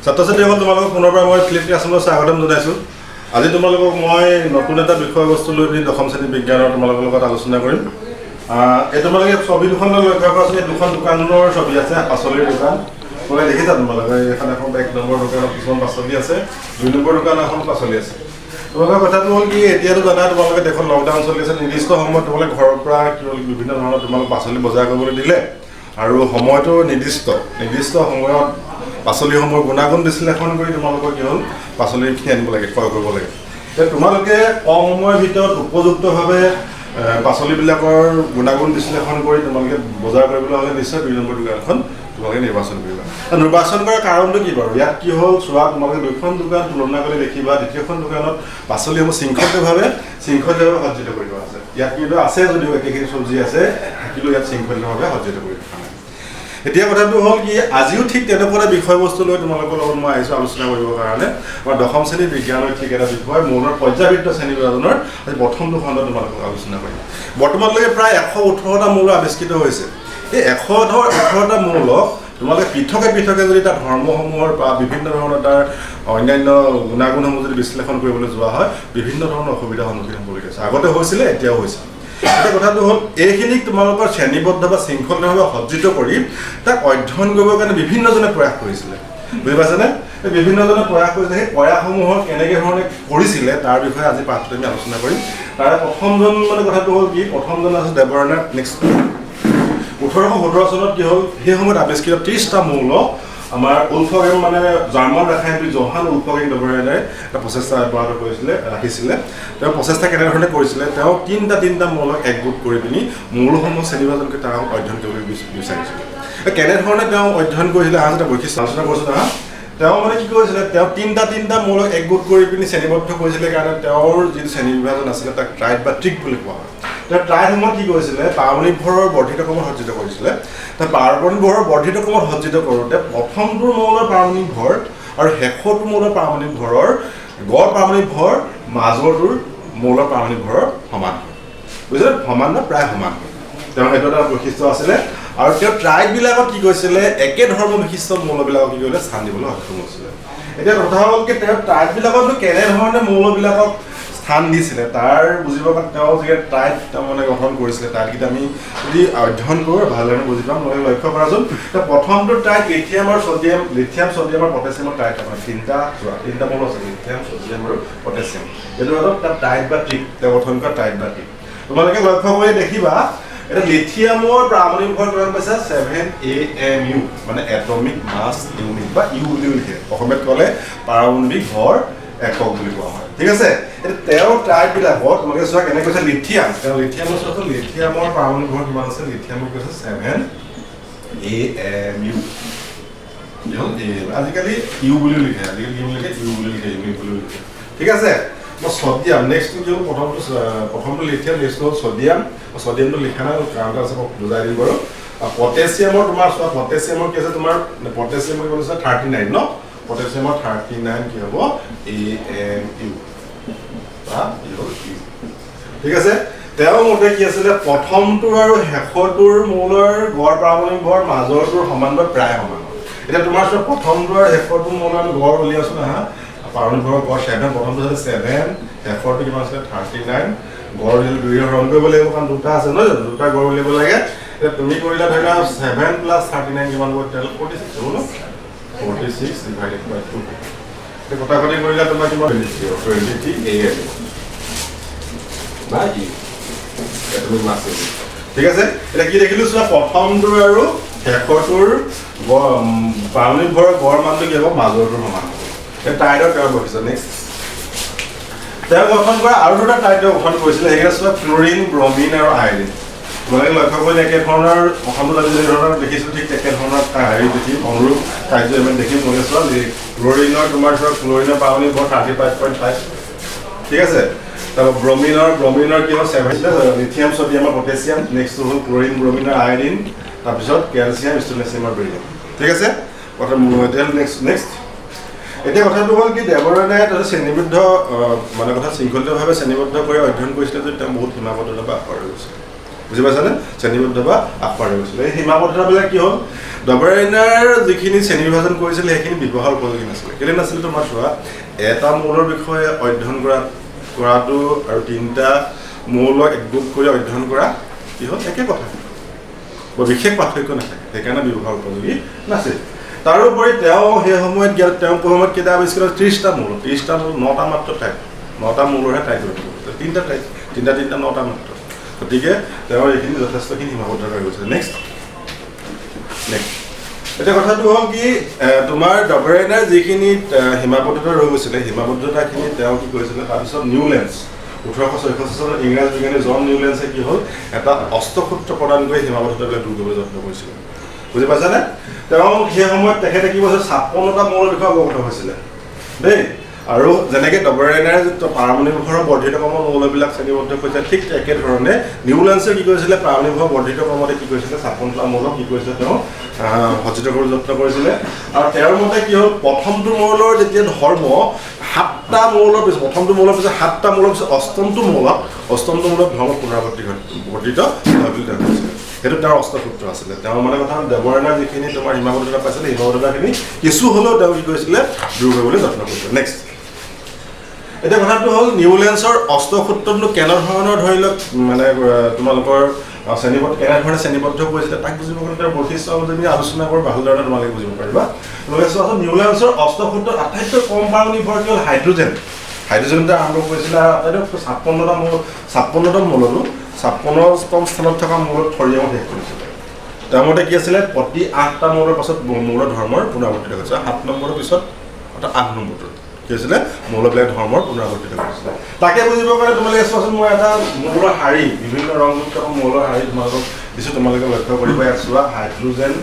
ছাত্ৰ-ছাত্ৰীসকল তোমালোকক পুনৰবাৰ মই ফ্লিপ ক্লাছলৈ স্বাগতম জনাইছোঁ। আজি তোমালোকক মই নতুন এটা বিষয়বস্তু লৈ পিনি দশম শ্ৰেণী বিজ্ঞানৰ তোমালোকৰ লগত আলোচনা কৰিম। এই তোমালোকে ছবি দুখনলৈ লক্ষ্য কৰাচোন। এই দুখন দোকানৰ ছবি আছে, পাচলিৰ দোকান। তোমালোকে দেখিছা তোমালোকে এখন 1 নম্বৰ দোকানত কিছুমান পাচলি আছে, 2 নম্বৰ দোকান এখন পাচলি আছে। তোমালোকৰ কথাটো হ'ল কি, এতিয়াতো জানা তোমালোকে দেশত লকডাউন চলি আছে। নিৰ্দিষ্ট সময়ত তোমালোকে ঘৰৰ পৰা বিভিন্ন ধৰণৰ তোমালোক পাচলি বজাৰ কৰিবলৈ দিলে আৰু সময়টো নিৰ্দিষ্ট সময়ত পাচলিসমূহৰ গুণাগুণ বিশ্লেষণ কৰি তোমালোকৰ কি হ'ল পাচলিখিনি আনিব লাগে, ক্ৰয় কৰিব লাগে। এতিয়া তোমালোকে কম সময়ৰ ভিতৰত উপযুক্তভাৱে পাচলিবিলাকৰ গুণাগুণ বিশ্লেষণ কৰি তোমালোকে বজাৰ কৰিবলৈ হ'লে নিশ্চয় 2 নম্বৰ দোকানখন তোমালোকে নিৰ্বাচন কৰিবা। নিৰ্বাচন কৰাৰ কাৰণটো কি বাৰু? ইয়াত কি হ'ল চোৱা, তোমালোকে 2খন দোকান তুলনা কৰি দেখিবা, দ্বিতীয়খন দোকানত পাচলিসমূহ শৃংখলিতভাৱে সজ্জিত কৰি থোৱা আছে। ইয়াত কিন্তু আছে যদিও একেখিনি চব্জি আছে, থাকিলেও ইয়াত শৃংখলিতভাৱে সজ্জিত কৰি থোৱা নাই। এতিয়া কথাটো হ'ল কি, আজিও ঠিক তেনেকুৱা এটা বিষয়বস্তু লৈ তোমালোকৰ লগত মই আহিছোঁ আলোচনা কৰিবৰ কাৰণে। আমাৰ দশম শ্ৰেণীৰ বিজ্ঞানৰ ঠিক এটা বিষয়, মৌলৰ পৰ্যাবৃত্ত শ্ৰেণীবিভাজনৰ আজি প্ৰথমটো খণ্ডত তোমালোকক আলোচনা কৰিম। বৰ্তমানলৈকে প্ৰায় 118টা মৌল আৱিষ্কৃত হৈছে। এই 118টা মৌলক তোমালোকে পৃথকে যদি তাৰ ধৰ্মসমূহৰ বা বিভিন্ন ধৰণৰ তাৰ অন্যান্য গুণাগুণসমূহ যদি বিশ্লেষণ কৰিবলৈ যোৱা হয়, বিভিন্ন ধৰণৰ অসুবিধাৰ সন্মুখীন হ'বলগীয়া হৈছে। আগতে হৈছিলে, এতিয়াও হৈছে। এতিয়া কথাটো হ'ল, এইখিনিক তোমালোকৰ শ্ৰেণীবদ্ধ বা শৃংখলিতভাৱে সজ্জিত কৰি তাক অধ্যয়ন কৰিবৰ কাৰণে বিভিন্নজনে প্ৰয়াস কৰিছিলে। বুজি পাইছেনে? এই বিভিন্নজনে প্ৰয়াস কৰিছিলে। সেই প্ৰয়াসসমূহৰ কেনেকৈ ধৰণে কৰিছিলে তাৰ বিষয়ে আজি পাঠটোত আমি আলোচনা কৰিম। তাৰে প্ৰথমজন কথাটো হ'ল কি, প্ৰথমজন আছে দেৱৰনাথ নেক্সট। 1817 চনত কি হ'ল, সেই সময়ত আৱিষ্কৃত 30টা মৌল আমাৰ উলফগেন জাৰ্মান ৰাসায়নিক জহান উলফগেন দেৱৰনাথে এটা প্ৰচেষ্টা অব্যাহত ৰাখিছিলে। তেওঁ প্ৰচেষ্টা কেনেধৰণে কৰিছিলে, তেওঁ তিনিটা মৌলক একগোট কৰি পিনি মৌলসমূহ শ্ৰেণীবিভাজন কৰি তেওঁ অধ্যয়ন কৰিবলৈ বিচাৰিছিলে। কেনেধৰণে তেওঁ অধ্যয়ন কৰিছিলে এটা বৈশিষ্ট্য আলোচনা কৰিছোঁ না। তেওঁ কি কৰিছিলে, তেওঁ তিনিটা মৌলক একগোট কৰি পিনি শ্ৰেণীবদ্ধ কৰিছিলে কাৰণে তেওঁৰ যিটো শ্ৰেণীবিভাজন আছিলে তাক ট্ৰাইড বা ট্ৰিক বুলি কোৱা হয়। তেওঁ ট্ৰাইসমূহত কি কৰিছিলে, পাৰমাণৱিকভৰৰ বৰ্ধিত ক্ৰমত সজ্জিত কৰিছিলে। তেওঁ পাৰমাণৱিকভৰৰ বৰ্ধিত ক্ৰমত সজ্জিত কৰোঁতে প্ৰথমটোৰ মৌলৰ পাৰমাণৱিক ভৰ আৰু শেষৰটো মৌলৰ পাৰমাণৱিক ভৰৰ গড় পাৰমাণৱিক ভৰ মাজৰটোৰ মৌলৰ পাৰমাণৱিক ভৰৰ সমান হয়। বুজিছে, সমান নহয়, প্ৰায় সমান হয়। তেওঁ সেইটো এটা বৈশিষ্ট্য আছিলে। আৰু তেওঁ ট্ৰাইডবিলাকত কি কৰিছিলে, একে ধৰ্ম বিশিষ্ট মৌলবিলাকক কি কৰিলে স্থান দিবলৈ সক্ষম হৈছিলে। এতিয়া কথা হ'ল কি, তেওঁ ট্ৰাইডবিলাকতো কেনেধৰণে মৌলবিলাকক স্থান দিছিলে তাৰ বুজিবৰ কাৰণে তেওঁ যিহেতু ট্ৰাইড গঠন কৰিছিলে, ট্ৰাইডকেইটা আমি যদি অধ্যয়ন কৰোঁ ভালদৰে বুজি পাম। মই লক্ষ্য কৰাচোন, প্ৰথমটো ট্ৰাইড লিথিয়াম আৰু ছডিয়াম, ছডিয়াম আৰু পটাছিয়ামৰ ট্ৰাইড আমাৰ তিনিটা মৌল আছে, লিথিয়াম, ছডিয়াম আৰু পটাছিয়াম। এইটো হ'ল তাৰ ট্ৰাইড বা ট্ৰিক, তেওঁ গঠন কৰা ট্ৰাইড বা ট্ৰিক। তোমালোকে লক্ষ্য কৰি দেখিবা, এটা লিথিয়ামৰ পাৰমাণৱিক ভৰ কিমান পাইছে, 7 AMU, এটমিক মাছ ইউনিট বা ইউ বুলি লিখে। অসমীয়াত ক'লে পাৰমাণৱিক ভৰ একক বুলি কোৱা হয়। ঠিক আছে, এতিয়া তেওঁৰ ট্ৰাইডবিলাকত তোমালোকে চোৱা কেনেকৈ কৈছে, লিথিয়ামৰ পাৰমাণৱিক ভৰ কিমান আছে, লিথিয়ামৰ কৈছে 7 AMU। আজিকালি ইউ বুলি লিখে, ইউ বুলি লিখে। ঠিক আছে, ছডিয়াম নেক্সটটো কি হ'ল, প্ৰথমটো লিথিয়াম, নেক্সট হ'ল ছডিয়াম। ছডিয়ামটো লিখা নাই, কাৰণটো আছে মই বুজাই দিম বাৰু। পটেছিয়ামৰ তোমাৰ চোৱা, পটেছিয়ামৰ কি আছে তোমাৰ, পটেছিয়ামৰ কিমান আছে 39 ন। পটেছিয়ামৰ 39 কি হ'ব, AMU বা ইউ। ঠিক আছে, তেওঁৰ মতে কি আছিলে, প্ৰথমটোৰ আৰু শেষৰটোৰ মৌলৰ গড় পাৰমাণৱিক ভৰ মাজৰটোৰ সমান বা প্ৰায় সমান। এতিয়া তোমাৰ চোৱা, প্ৰথমটোৰ আৰু শেষৰটোৰ মৌলৰ গড় উলিয়াইছোঁ না, পাৰমাণৱিক ভৰৰ গড় 7, প্ৰথমটো আছিলে 7, শেষৰটো কিমান আছিলে 39। গড় উলিয়ালে 2ৰে হৰণ কৰিব লাগিব, কাৰণ 2টা আছে নহয় জানো, 2টা গড় উলিয়াব লাগে। এতিয়া তুমি কৰিলা ধৰি লোৱা 7 + 39 কিমান হ'ব, 46 হ'ব ন, 46 / 2। এতিয়া কটাকটি কৰিলা তোমাৰ কিমান 23 AM বা ই এটমিক মাছ। ঠিক আছে, এতিয়া কি দেখিলোঁ চোৱা, প্ৰথমটোৰ আৰু শেষৰটোৰ পাৰমাণৱিক ভৰৰ গড় মানটো কি হ'ব, মাজৰটোৰ সমান হ'ব। ট্ৰাইডৰ তেওঁ বহিছে। নেক্সট তেওঁ গঠন কৰা আৰু 2টা ট্ৰাইড গঠন কৰিছিলে, সেইকেইটা চোৱা ফ্ল'ৰিন, ব্ৰমিন আৰু আয়ডিন। তোমালোকে লক্ষ্য কৰিলে একেধৰণৰ প্ৰথমটোত আমি যেনেধৰণৰ দেখিছোঁ ঠিক একেধৰণৰ দেখিম, অনুৰূপ কাৰ্য আমি দেখিম। তোমালোকে চোৱা, ফ্ল'ৰিনৰ তোমাৰ চোৱা, ফ্ল'ৰিনৰ পাৰমাণৱিক ভৰ 35.5। ঠিক আছে, তাৰপৰা ব্ৰমিনৰ কি হ'ল 7, লিথিয়াম, ছডিয়াম আৰু পটেছিয়াম। নেক্সটটো হ'ল ক্ল'ৰিন, ব্ৰমিন আৰু আয়ডিন। তাৰপিছত কেলছিয়াম, ষ্টোনেছিয়াম আৰু বেৰিয়াম। ঠিক আছে, নেক্সট এতিয়া কথাটো হ'ল কি, দেৱৰনাথে শ্ৰেণীবদ্ধ শৃংখলিতভাৱে শ্ৰেণীবদ্ধ কৰি অধ্যয়ন কৰিছিলে যে তেওঁ বহুত সীমাবদ্ধতা বা আঁতৰ হৈ গৈছে। বুজি পাইছানে শ্ৰেণীবদ্ধ বা আগবাঢ়ি গৈছিলে এই সীমাবদ্ধতাবিলাক কি হ'ল ডবৰাইনাৰ যিখিনি শ্ৰেণী বিভাজন কৰিছিলে সেইখিনি ব্যৱহাৰ উপযোগী নাছিলে কেলে নাছিলে তোমাৰ চোৱা এটা মৌলৰ বিষয়ে অধ্যয়ন কৰাটো আৰু তিনিটা মৌলক একগোট কৰি অধ্যয়ন কৰা কি হ'ল একে কথা বিশেষ পাৰ্থক্য নাথাকে সেইকাৰণে ব্যৱহাৰ উপযোগী নাছিল তাৰোপৰি তেওঁ সেই সময়ত কেইটা আৱিষ্কাৰ 30টা মৌল 9টা মাত্ৰ টাইপ 9টা মৌলৰহে টাইপ তিনিটা টাইপ তিনিটা 9টা মাত্ৰ গতিকে তেওঁ এইখিনি যথেষ্টখিনি সীমাবদ্ধতা হৈ গৈছিলে নেক্সট এতিয়া কথাটো হ'ল কি তোমাৰ ডবৰাইনাৰ যিখিনি সীমাবদ্ধতা ৰৈ গৈছিলে সীমাবদ্ধতাখিনি তেওঁ কি কৰিছিলে তাৰপিছত নিউলেন্স 1866 চনত ইংৰাজ বিজ্ঞানী জন নিউলেন্সে কি হ'ল এটা অষ্টসূত্ৰ প্ৰদান কৰি সীমাবদ্ধতাবিলাক দূৰ কৰিবলৈ যত্ন কৰিছিলে বুজি পাইছানে তেওঁ সেই সময়ত তেখেতে কি কৈছে 56টা মৌলৰ বিষয়ে অৱগত হৈছিলে দেই আৰু যেনেকৈ ডবৰাইনাৰ পাৰমাণৱিক বৰ্ধিত ক্ৰমৰ মৌলবিলাক শ্ৰেণীবদ্ধ কৰিছে ঠিক একেধৰণে নিউলেন্সে কি কৰিছিলে পাৰমাণৱিক বৰ্ধিত ক্ৰমতে কি কৰিছিলে 56টা মৌলক কি কৰিছিলে তেওঁ সজ্জিত কৰিবলৈ যত্ন কৰিছিলে আৰু তেওঁৰ মতে কি হ'ল প্ৰথমটো মৌলৰ যেতিয়া ধৰ্ম 7টা মৌলৰ পিছত প্ৰথমটো মৌলৰ পিছত 7টা মৌলৰ পিছত অষ্টমটো মৌলত ধৰ্ম পুনৰাবৰ্তিত বুলি তেওঁ কৈছিলে সেইটো তেওঁৰ অষ্টসূত্ৰ আছিলে তেওঁ মানে কথা ডবৰাইনাৰ যিখিনি তোমাৰ সীমাবদ্ধতা পাইছিলে সীমাবদ্ধতাখিনি কিছু হ'লেও তেওঁ কি কৰিছিলে দূৰ কৰিবলৈ যত্ন কৰিছিলে নেক্সট এতিয়া কথাটো হ'ল নিউলেন্সৰ অষ্টসূত্ৰটো কেনেধৰণৰ ধৰি লওক মানে তোমালোকৰ কেনেধৰণে শ্ৰেণীবদ্ধ কৰিছিলে তাক বুজিব কাৰণে তাৰ বৈশিষ্ট্য যদি আলোচনা কৰোঁ ভালদৰে তোমালোকে বুজিব পাৰিবা তোমালোকে চোৱাচোন নিউলেন্সৰ অষ্টসূত্ৰত আটাইতকৈ কম পাৰমাণৱিক কি হ'ল হাইড্ৰজেনতে আৰম্ভ কৰিছিলে আৰু আটাইতকৈ 56টা মৌলতো 56তম স্থানত থকা মৌলত থৰিয়ামত শেষ কৰিছিলে তেওঁৰ মতে কি আছিলে প্ৰতি 8টা মৌলৰ পাছত মৌলৰ ধৰ্মৰ পুনৰাবৰ্তিত হৈছে 7 নম্বৰৰ পিছত অৰ্থাৎ 8 নম্বৰটোত কি হৈছিলে মৌলবিলাক ধৰ্মৰ পুনৰাবৰ্তিত কৰিছিলে তাকে বুজিবৰ কাৰণে তোমালোকে চোৱাচোন মই এটা মৌলৰ শাৰী বিভিন্ন ৰংযুক্ত মৌলৰ শাৰী তোমালোকক দিছোঁ তোমালোকে লক্ষ্য কৰিবা ইয়াত চোৱা হাইড্ৰজেন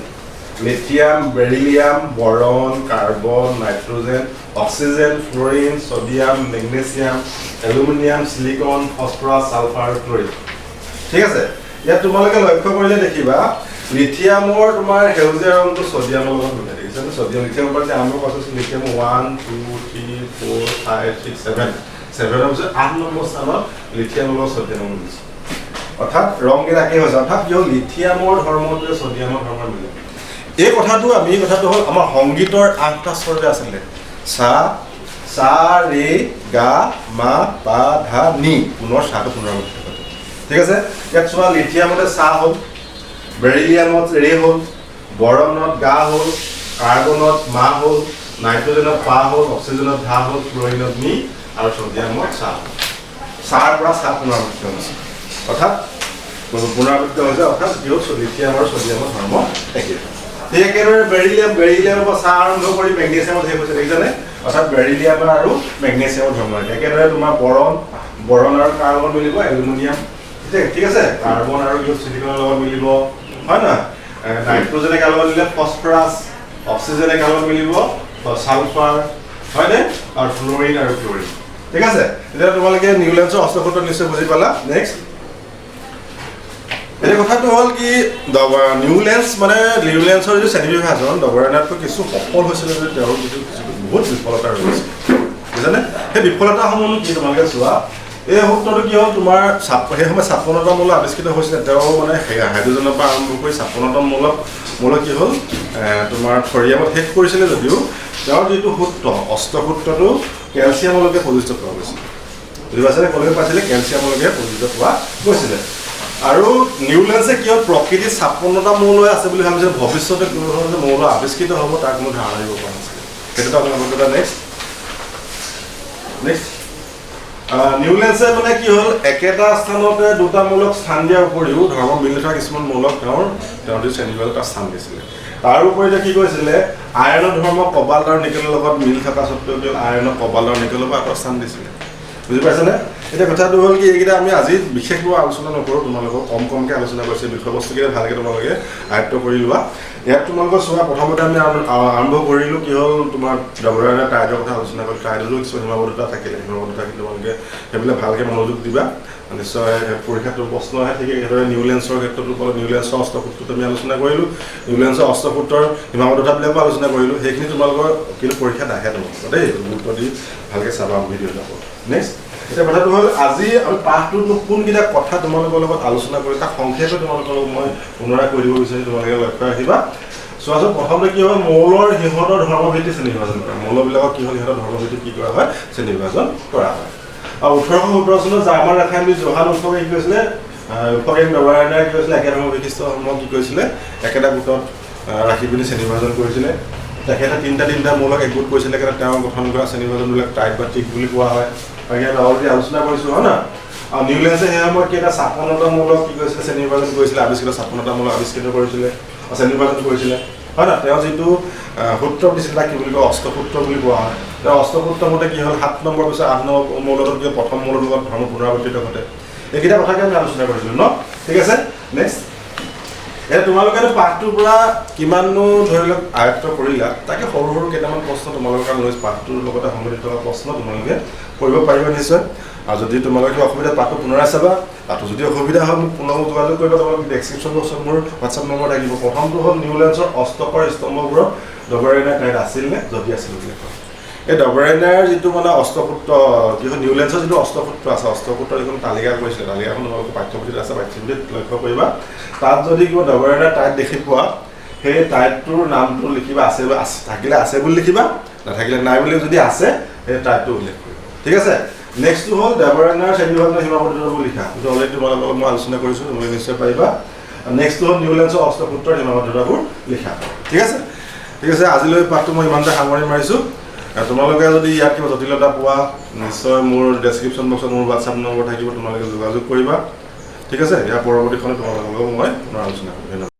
লিথিয়াম বেৰিলিয়াম বৰণ carbon nitrogen oxygen fluorine sodium magnesium aluminium silicon phosphorus sulphur chlorine ঠিক আছে ইয়াত তোমালোকে লক্ষ্য কৰিলে দেখিবা লিথিয়ামৰ তোমাৰ সেউজীয়া ৰংটো ছডিয়ামৰ লগত মিলাই দেখিছে ছডিয়াম লিথিয়ামৰ পৰা আৰম্ভ কৰিছে লিথিয়াম 1 2 3 4 5 6 7 7ৰ পিছত 8 নম্বৰ স্থানত লিথিয়ামৰ লগত ছডিয়ামৰ মিলিছে অৰ্থাৎ ৰংকেইটা একে হৈছে অৰ্থাৎ কি হ'ল লিথিয়ামৰ ধৰ্মটোৱে ছডিয়ামৰ ধৰ্মৰ মিলে এই কথাটো হ'ল আমাৰ সংগীতৰ 8টা স্বৰ যে আছিলে সা ৰে গা মা পা ধা নি পুনৰ সাটো পুনৰাবৃত্তি কৰে ঠিক আছে ইয়াত চোৱা লিথিয়ামতে সা হ'ল বেৰিলিয়ামত ৰে হ'ল বৰণত গা হ'ল কাৰ্বনত মা হ'ল নাইট্ৰজেনত পা হ'ল অক্সিজেনত ধা হ'ল ফ্ল'ৰিনত নি আৰু ছডিয়ামত সা হ'ল সাৰ পৰা সা পুনৰাবৃত্তি হৈছে অৰ্থাৎ পুনৰাবৃত্তি হৈছে অৰ্থাৎ কি হ'ল লিথিয়াম আৰু ছডিয়ামৰ ধৰ্ম একে ঠিক একেদৰে বেৰিলিয়ামৰ পৰা চাহ আৰম্ভ কৰি মেগনেছিয়ামত শেষ হৈছে দেখিছানে অৰ্থাৎ বেৰিলিয়াম আৰু মেগনেছিয়ামৰ ধৰ্ম একেদৰে তোমাৰ বৰণ আৰু কাৰ্বন মিলিব এলুমিনিয়াম ঠিক আছে কাৰ্বন আৰু ছিলিকনৰ লগত মিলিব হয় নহয় নাইট্ৰজেনে কাৰ লগত মিলিলে ফছফৰাছ অক্সিজেনে কাৰ লগত মিলিব ছালফাৰ হয়নে আৰু ফ্ল'ৰিন আৰু ক্লৰিন ঠিক আছে এতিয়া তোমালোকে নিউলেন্সৰ অষ্টসূত্ৰ নিশ্চয় বুজি পালা নেক্সট এই কথাটো হ'ল কি নিউলেন্সৰ যিটো শ্ৰেণী বিভাজন ডবৰাইনাৰতকৈ কিছু সফল হৈছিলে যদি তেওঁৰ কিছু বহুত বিফলতা ৰৈছে বুজিছানে সেই বিফলতাসমূহনো কি তোমালোকে চোৱা এই সূত্ৰটো কি হ'ল তোমাৰ সেই সময়ত 56টা মৌল আৱিষ্কৃত হৈছিলে তেওঁ মানে হাইড্ৰজেনৰ পৰা আৰম্ভ কৰি 56তম মৌল কি হ'ল তোমাৰ থৰিয়ামত শেষ কৰিছিলে যদিও তেওঁৰ যিটো সূত্ৰ অষ্টসূত্ৰটো কেলছিয়ামলৈকে প্ৰযোজ্য পোৱা গৈছিলে বুজি পাইছেনে কলৈকে পাইছিলে কেলছিয়ামলৈকে প্ৰযোজ্য পোৱা গৈছিলে আৰু নিউলেন্সে কি হ'ল প্ৰকৃতিত 56টা মৌল আছে বুলি ভাবিছিল ভৱিষ্যতে কোনো ধৰণৰ মৌল আৱিষ্কৃত হ'ব তাৰ কোনো ধাৰণা দিব পৰা নাছিলে সেইটো আপোনালোকৰ নেক্সট নিউলেন্সে মানে কি হ'ল একেটা স্থানতে দুটা মৌলক স্থান দিয়াৰ উপৰিও ধৰ্ম মিলি থকা কিছুমান মৌলক তেওঁৰ শ্ৰেণীবিভাজনত স্থান দিছিলে তাৰ উপৰি কি কৰিছিলে আইৰণৰ ধৰ্ম কবাল্ট আৰু নিকেলৰ লগত মিল থকা স্বত্বেও আইৰণৰ কবাল্ট আৰু নিকেলৰ পৰা এটা স্থান দিছিলে বুজি পাইছেনে এতিয়া কথাটো হ'ল কি এইকেইটা আমি আজি বিশেষভাৱে আলোচনা নকৰোঁ তোমালোকক কমকৈ আলোচনা কৰিছে বিষয়বস্তুকেইটা ভালকৈ তোমালোকে আয়ত্ব কৰি লোৱা ইয়াত তোমালোকৰ চোৱা প্ৰথমতে আমি আৰম্ভ কৰিলোঁ কি হ'ল তোমাৰ ডবৰাইনাৰ টাইডৰ কথা আলোচনা কৰিলোঁ টাইডৰো কিছু সীমাবদ্ধতা থাকিলে সীমাবদ্ধতাখিনি তোমালোকে সেইবিলাক ভালকৈ মনোযোগ দিবা নিশ্চয় পৰীক্ষাটো প্ৰশ্ন আহে ঠিক সেইদৰে নিউলেন্সৰ ক্ষেত্ৰতো নিউলেন্সৰ অষ্টসূত্ৰটো আমি আলোচনা কৰিলোঁ নিউলেন্সৰ অষ্টসূত্ৰৰ সীমাবদ্ধতাবিলাকো আলোচনা কৰিলোঁ সেইখিনি তোমালোকৰ কিন্তু পৰীক্ষাত আহে তোমালোকৰ দেই গুৰুত্ব দি ভালকৈ চাবা ভিডিঅ'টো নেক্সট এতিয়া কথাটো হ'ল আজি আমি পাঠটোত কোনকেইটা কথা তোমালোকৰ লগত আলোচনা কৰি তাক সংক্ষেপে তোমালোকৰ মই পুনৰাই কৈ দিব বিচাৰিছোঁ, তোমালোকে লক্ষ্য ৰাখিবা। চোৱাচোন, প্ৰথমতে কি হয়, মৌলৰ সিহঁতৰ ধৰ্মভিত্তি শ্ৰেণীবিভাজন কৰা, মৌলবিলাকক কি হ'ল সিহঁতৰ ধৰ্মভিত্তি কি কৰা হয়, শ্ৰেণীবিভাজন কৰা হয়। আৰু 1817 চনত জাৰ্মান ৰাসায়নিক জোহান উৎসৱে কি কৰিছিলে, ডবাৰাইনাৰে কি কৰিছিলে, একে ধৰ্ম বিশিষ্টসমূহক কি কৰিছিলে, একেটা গোটত ৰাখি পিনি শ্ৰেণীবিভাজন কৰিছিলে। তেখেতে তিনিটা মৌলক একগোট কৰিছিলে কাৰণে তেওঁ গঠন কৰা শ্ৰেণীবিভাজনবিলাক টাইপ বা টিক বুলি কোৱা হয়। ইয়াত অলৰেডি আলোচনা কৰিছোঁ হয় না। আৰু নিউলেঞ্চে সেই সময়ত কেইটা 56টা মৌলক কি কৰিছিলে, শ্ৰেণীবিভাজন কৰিছিলে, আৱিষ্কৃত 56টা মৌলক আৱিষ্কৃত কৰিছিলে, শ্ৰেণীবিভাজন কৰিছিলে হয় না। তেওঁ যিটো সূত্ৰ দিছিলে তাক কি বুলি কয়, অষ্টসূত্ৰ বুলি কোৱা হয়। তেওঁ অষ্টসূত্ৰ মতে কি হ'ল, 7 নম্বৰ পিছত 8 নম্বৰ মৌলটোত কি প্ৰথম মৌলৰ লগত ধৰ্ম পুনৰাবৰ্তিত ঘটে। এইকেইটা কথাকে আমি আলোচনা কৰিছিলোঁ ন, ঠিক আছে। নেক্সট, এতিয়া তোমালোকে পাঠটোৰ পৰা কিমাননো ধৰি লওক আয়ত্ত কৰিলা, তাকে সৰু সৰু কেইটামান প্ৰশ্ন তোমালোকৰ কাৰণে লৈছোঁ। পাঠটোৰ লগতে সংগঠিত থকা প্ৰশ্ন তোমালোকে কৰিব পাৰিবা নিশ্চয়। আৰু যদি তোমালোকে অসুবিধা পাঠটো পুনৰাই চাবা, তাতো যদি অসুবিধা হয় মোক পুনৰ যোগাযোগ কৰিবা। তোমালোকে ডেছক্ৰিপশ্যন বক্সত মোৰ হোৱাটছআপ নম্বৰ থাকিব। প্ৰথমটো হ'ল নিউলেঞ্চৰ অষ্টকৰ স্তম্ভবোৰত ডবাৰাইনাৰ টাইট আছিল নে, যদি আছিল বুলি কয়। এই ডবাৰাইনাৰ যিটো মানে অষ্টসূত্ৰ, কি হয় নিউলেঞ্চৰ যিটো অষ্টসূত্ৰ আছে, অষ্টসূত্ৰৰ যিখন তালিকা কৰিছিলে, তালিকাখন তোমালোকে পাঠ্যপুথিত আছে, পাঠ্যপুথিত লক্ষ্য কৰিবা। তাত যদি কিবা ডবাৰাইনাৰ টাইট দেখি পোৱা, সেই টাইটটোৰ নামটো লিখিবা, আছে থাকিলে আছে বুলি লিখিবা, নাথাকিলে নাই বুলি, যদি আছে সেই টাইটটো উল্লেখ কৰিবা, ঠিক আছে। নেক্সটটো হ'ল ডবাৰাইনাৰ শ্ৰেণীবিভাজনৰ সীমাবদ্ধতাবোৰ লিখা, সেইটো অলৰেডি তোমালোকৰ লগত মই আলোচনা কৰিছোঁ, তোমালোকে নিশ্চয় পাৰিবা। নেক্সটটো হ'ল নিউলেঞ্চৰ অষ্টসূত্ৰৰ সীমাবদ্ধতাবোৰ লিখা, ঠিক আছে। ঠিক আছে, আজিলৈ পাঠটো মই ইমানতে সামৰণি মাৰিছোঁ। তোমালোকে যদি ইয়াত কিবা জটিলতা পোৱা, নিশ্চয় মোৰ ডেছক্ৰিপশ্যন বক্সত মোৰ হোৱাটছআপ নম্বৰ থাকিব, তোমালোকে যোগাযোগ কৰিবা, ঠিক আছে। ইয়াৰ পৰৱৰ্তীখনে তোমালোকৰ লগত মই পুনৰ আলোচনা কৰিম।